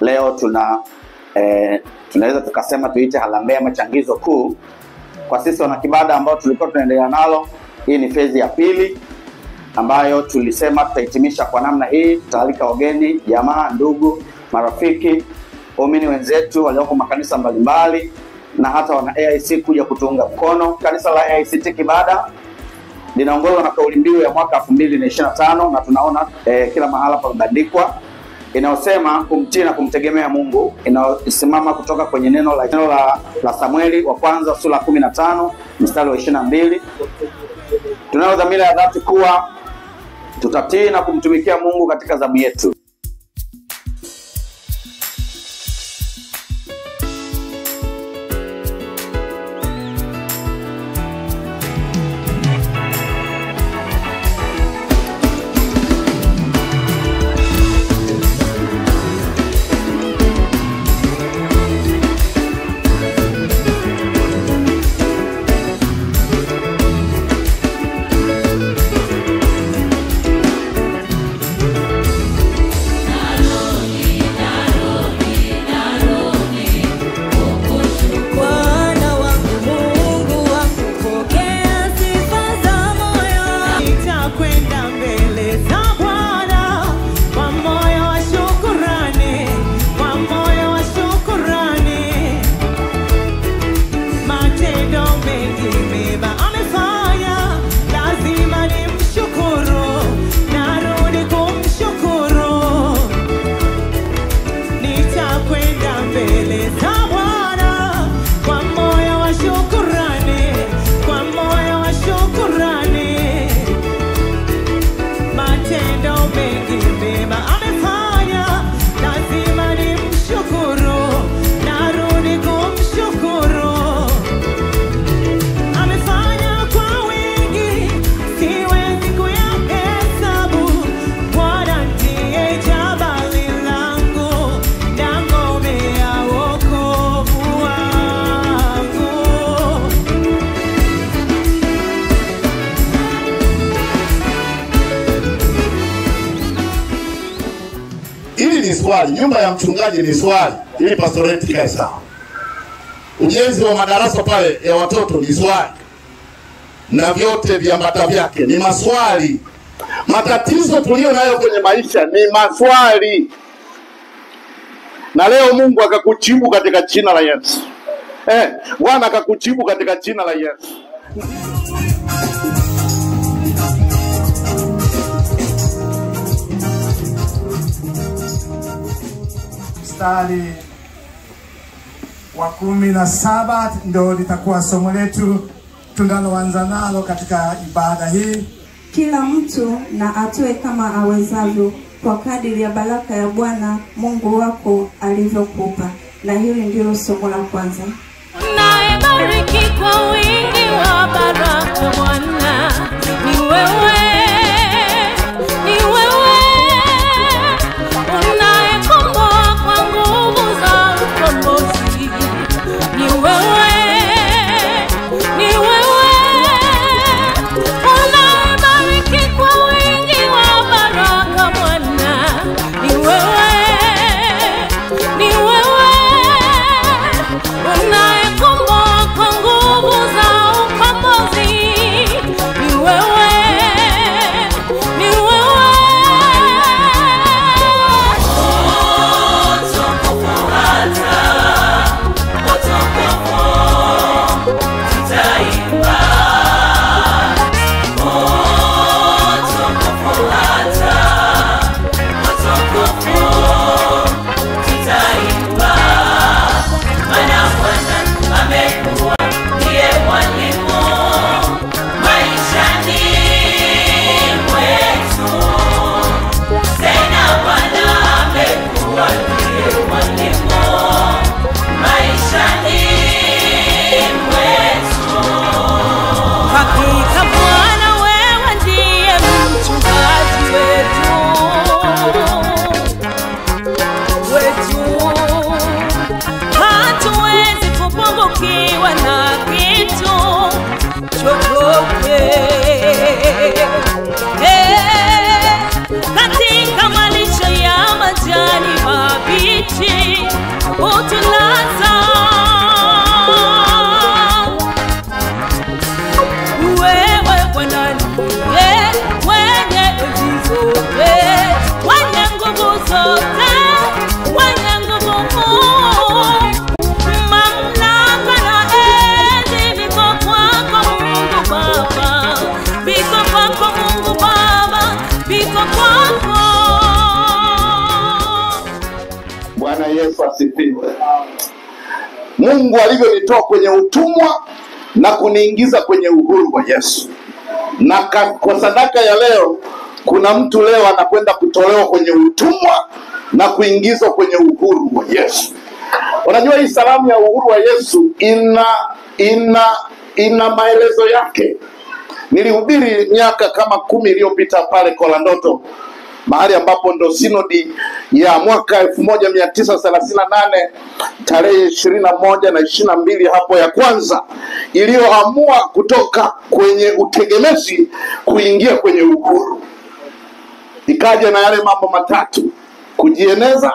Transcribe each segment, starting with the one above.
Leo tunaweza tukasema tuite harambee machangizo kuu kwa sisi wanakibada ambao tulikuwa tunaendelea nalo. Hii ni phase ya pili ambayo tulisema tutahitimisha kwa namna hii. Tutaalika wageni, jamaa, ndugu, marafiki, waumini wenzetu walioko makanisa mbalimbali na hata wana AIC kuja kutuunga mkono. Kanisa la AIC Kibada linaongozwa na kauli mbiu ya mwaka 2025 na tunaona kila mahala pamebandikwa inayosema kumtii na kumtegemea Mungu, inayosimama kutoka kwenye neno la Samueli wa kwanza sura 15 mstari wa 22. Tunayo dhamira ya dhati kuwa tutatii na kumtumikia Mungu katika zamu yetu. Swali, nyumba ya mchungaji ni swali, ili pastoreti kae sawa. Ujenzi wa madarasa pale ya watoto ni swali, na vyote viambata vyake ni maswali. Matatizo tulio nayo kwenye maisha ni maswali, na leo Mungu akakujibu katika jina la Yesu. Bwana akakujibu katika jina la Yesu. Mstari wa 17 ndio litakuwa somo letu tunaloanza nalo katika ibada hii. Kila mtu na atoe kama awezavyo kwa kadiri ya baraka ya Bwana Mungu wako alivyokupa. Na hili ndilo somo la kwanza. Unayebariki kwa wingi wa baraka Bwana ni wewe. Ni wewe asifiwe. Mungu alivyonitoa kwenye utumwa na kuniingiza kwenye uhuru wa Yesu. Na kwa sadaka ya leo, kuna mtu leo anakwenda kutolewa kwenye utumwa na kuingizwa kwenye uhuru wa Yesu. Unajua hii salamu ya uhuru wa Yesu ina maelezo yake. Nilihubiri miaka kama 10 iliyopita pale Kolandoto, mahali ambapo ndo sinodi ya mwaka 1938 tarehe 21 na 22 hapo ya kwanza iliyoamua kutoka kwenye utegemezi kuingia kwenye uhuru. Ikaja na yale mambo matatu: kujieneza,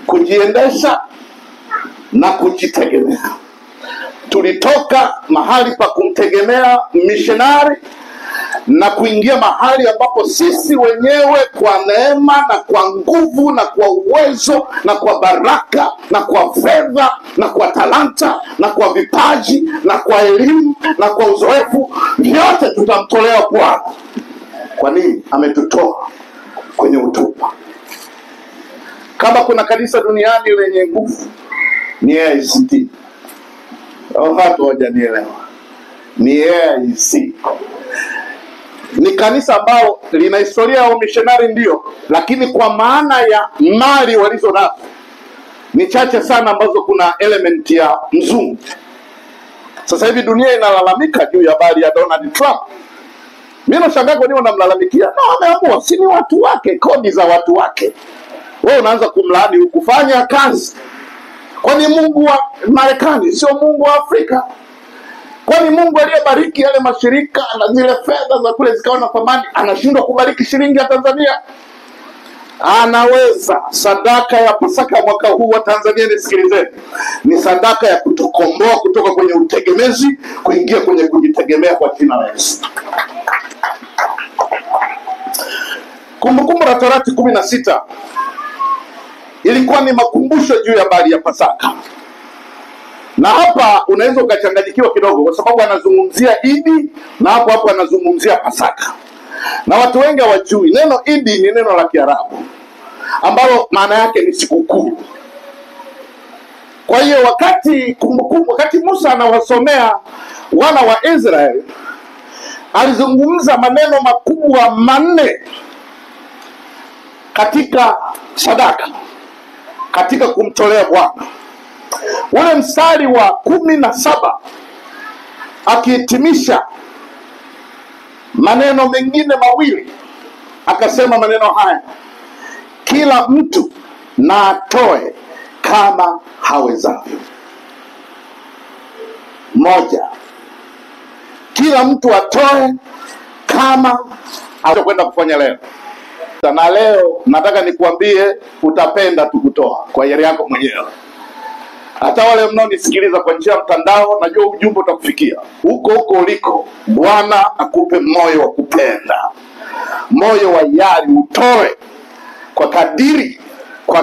kujiendesha na kujitegemea. Tulitoka mahali pa kumtegemea missionary na kuingia mahali ambapo sisi wenyewe kwa neema na kwa nguvu na kwa uwezo na kwa baraka na kwa fedha na kwa talanta na kwa vipaji na kwa elimu na kwa uzoefu, vyote tutamtolea Bwana. Kwa nini? Ametutoa kwenye utumwa. Kama kuna kanisa duniani lenye nguvu ni AICT. Watu hawajanielewa. Ni AIC. Ni kanisa ambao lina historia ya missionary ndio, lakini kwa maana ya mali walizo nazo ni chache sana ambazo kuna element ya mzungu. Sasa hivi dunia inalalamika juu ya habari ya Donald Trump. Mimi nashangaa kwa nini wanamlalamikia. Ameamua, si ni watu wake, kodi za watu wake. Wewe unaanza kumlaani ukufanya kazi. Kwani Mungu wa Marekani sio Mungu wa Afrika? Kwani Mungu aliyebariki yale mashirika na zile fedha za kule zikawa na thamani anashindwa kubariki shilingi ya Tanzania? Anaweza. Sadaka ya Pasaka mwaka huu wa Tanzania, nisikilizeni, ni sadaka ya kutukomboa kutoka kwenye utegemezi kuingia kwenye kujitegemea kwa jina la Yesu. Kumbukumbu la Torati 16 ilikuwa ni makumbusho juu ya habari ya Pasaka. Na hapa unaweza ukachanganyikiwa kidogo kwa sababu anazungumzia Idi na hapo anazungumzia Pasaka. Na watu wengi hawajui neno Idi ni neno la Kiarabu ambalo maana yake ni sikukuu. Kwa hiyo wakati Musa anawasomea wana wa Israeli, alizungumza maneno makubwa 4 katika sadaka, katika kumtolea Bwana. Ule mstari wa 17 akihitimisha maneno mengine mawili, akasema maneno haya: kila mtu na atoe kama hawezavyo. Moja, kila mtu atoe kama kwenda kufanya leo. Na leo nataka nikuambie, utapenda tu kutoa kwa hiari yako mwenyewe. Hata wale mnaonisikiliza kwa njia ya mtandao, najua ujumbe utakufikia huko uliko. Bwana akupe moyo wa kupenda, moyo wa hiari, utoe kwa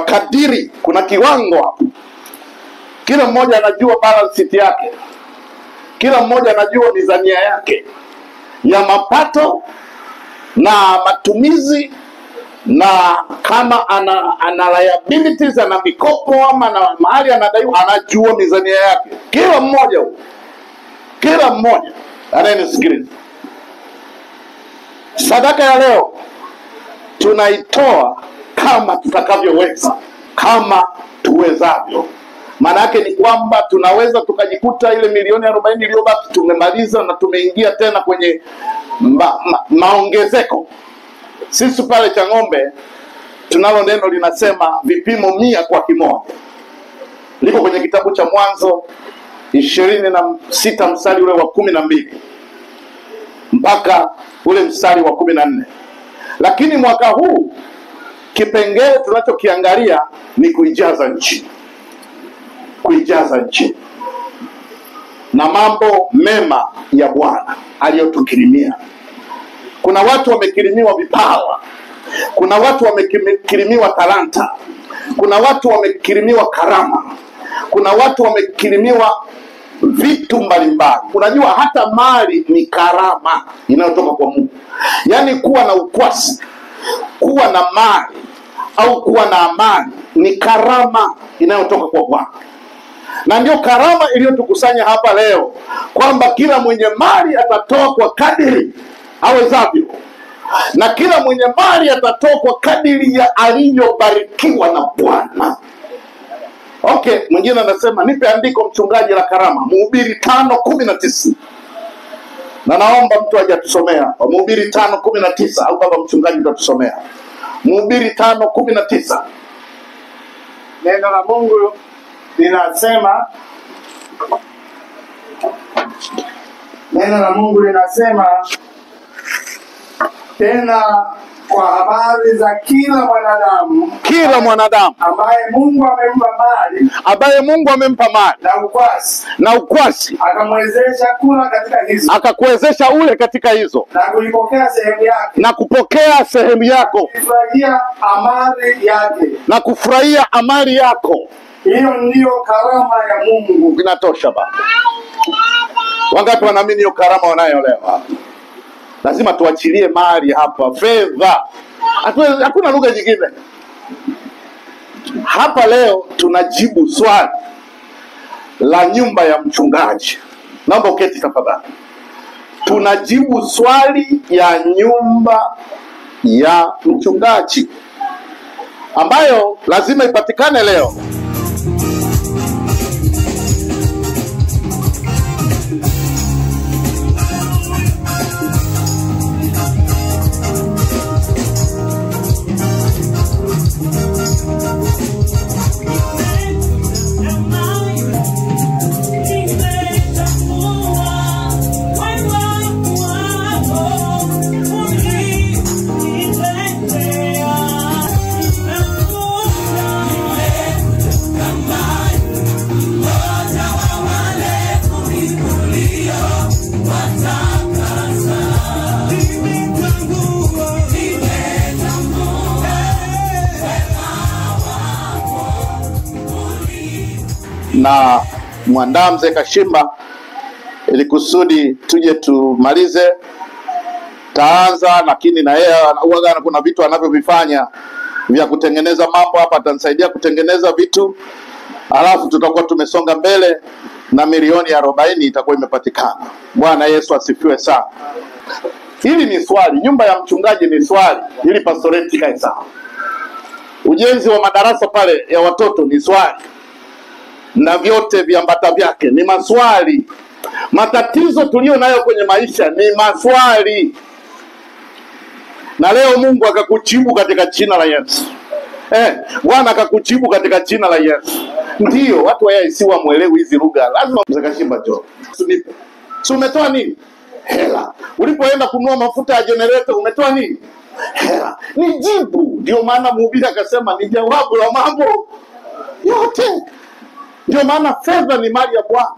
kadiri. Kuna kiwango hapo. Kila mmoja anajua balance sheet yake. Kila mmoja anajua mizania yake ya mapato na matumizi, na kama ana liabilities, ana mikopo ama na mahali anadaiwa, anajua mizania yake. Kila mmoja anayenisikiliza, sadaka ya leo tunaitoa kama tutakavyoweza, kama tuwezavyo. Maana yake ni kwamba tunaweza tukajikuta ile milioni 40 iliyobaki tumemaliza na tumeingia tena kwenye maongezeko. Sisi pale Chang'ombe tunalo neno linasema vipimo 100 kwa kimoja. Liko kwenye kitabu cha Mwanzo 26 mstari ule wa 12 mpaka ule mstari wa 14. Lakini mwaka huu kipengele tunachokiangalia ni kuijaza nchi. Kuijaza nchi na mambo mema ya Bwana aliyotukirimia. Kuna watu wamekirimiwa vipawa. Kuna watu wamekirimiwa talanta. Kuna watu wamekirimiwa karama. Kuna watu wamekirimiwa vitu mbalimbali. Unajua hata mali ni karama inayotoka kwa Mungu. Yaani kuwa na ukwasi, kuwa na mali au kuwa na amani ni karama inayotoka kwa Bwana, na ndio karama iliyotukusanya hapa leo, kwamba kila mwenye mali atatoa kwa kadiri awezavyo, na kila mwenye mali atatoa kwa kadiri ya aliyobarikiwa na Bwana. Okay, mwingine anasema nipe andiko mchungaji la karama, Mhubiri 5:19. Na naomba mtu aje atusomea Mhubiri 5:19, au baba mchungaji utatusomea Mhubiri 5:19. Neno la Mungu linasema, tena kwa habari za kila mwanadamu ambaye Mungu amempa mali na ukwasi akakuwezesha ule katika hizo na kupokea sehemu yako na kufurahia amali yako. Hiyo ndiyo karama ya Mungu. Inatosha baba. Wangapi wanaamini hiyo karama wanayolewa? Lazima tuachilie mali hapa, fedha. Hakuna lugha nyingine. Hapa leo tunajibu swali la nyumba ya mchungaji. Naomba uketi tafadhali. Tunajibu swali ya nyumba ya mchungaji ambayo lazima ipatikane leo. Na mwandaa mzee Kashimba ili kusudi tuje tumalize. Taanza, lakini na yeye huaga kuna vitu anavyovifanya vya kutengeneza mambo hapa, atanisaidia kutengeneza vitu, alafu tutakuwa tumesonga mbele na milioni 40 itakuwa imepatikana. Bwana Yesu asifiwe sana. Hili ni swali, nyumba ya mchungaji ni swali, ili pastoreti kae sawa. Ujenzi wa madarasa pale ya watoto ni swali, na vyote viambata vyake ni maswali. Matatizo tulio nayo kwenye maisha ni maswali, na leo Mungu akakujibu katika jina la Yesu. Bwana akakujibu katika jina la Yesu. Ndio watu wao si wamuelewi hizi lugha. Lazima mzee Kashimba jo. Si umetoa nini? Hela. Ulipoenda kununua mafuta ya generator umetoa nini? Hela. Ni jibu. Ndio maana mhubiri akasema ni jawabu la mambo yote. Ndio maana fedha ni mali ya Bwana,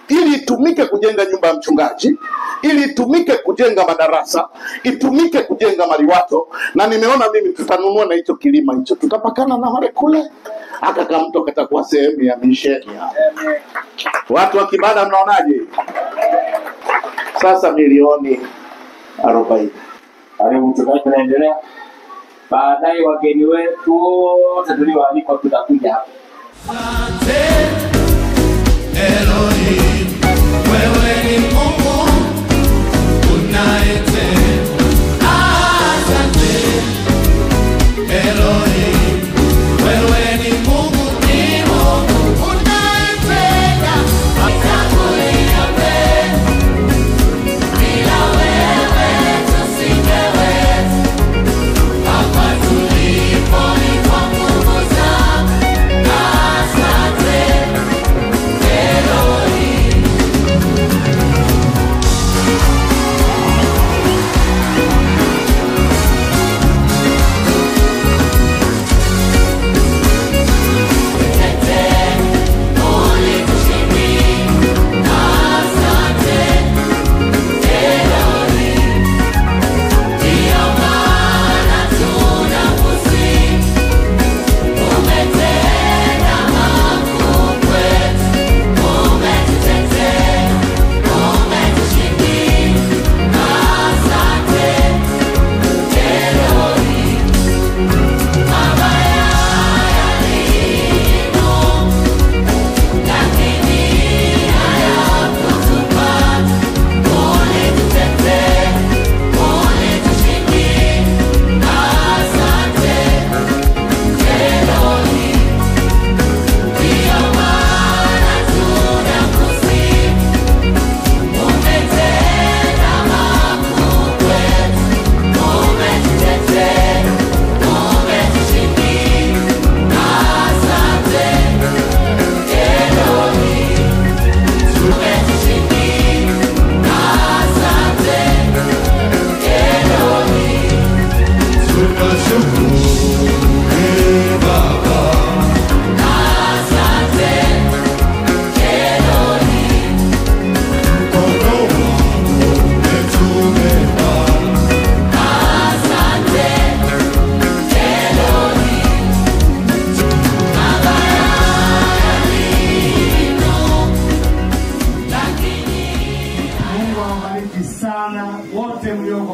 ili itumike kujenga nyumba ya mchungaji, ili itumike kujenga madarasa, itumike kujenga maliwato. Na nimeona mimi tutanunua na hicho kilima hicho, tutapakana na wale kule, akakamto katakuwa sehemu ya misheni. Watu wa kibada mnaonaje? Sasa milioni 40. Karibu mchungaji, tunaendelea. Baadaye wageni wetu wote tulioalikwa tutakuja hapa. Elohim, wewe ni Mungu unayetenda. Asante Elohim, wewe ni Mungu unayetenda. Nitakulia wewe, bila wewe tusingeweza. Hapa tulipo ni kwa nguvu zako. Asante Elohim.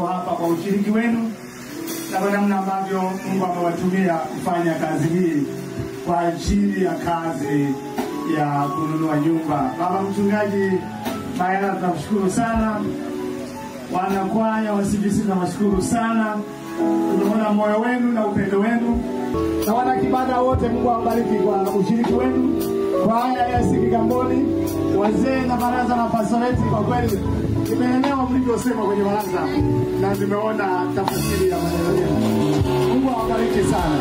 mko hapa kwa ushiriki wenu na kwa namna ambavyo Mungu amewatumia kufanya kazi hii kwa ajili ya kazi ya kununua nyumba. Baba Mchungaji Maela, tunashukuru sana. Wanakwaya wa CBC tunawashukuru sana. Tumeona moyo wenu na upendo wenu. Na wana kibada wote, Mungu awabariki kwa ushiriki wenu. Kwaya ya Kigamboni, wazee na baraza la pastoreti, kwa kweli nimeelewa mlivyosema kwenye baraza na nimeona tafsiri ya maneno yenu. Mungu awabariki sana.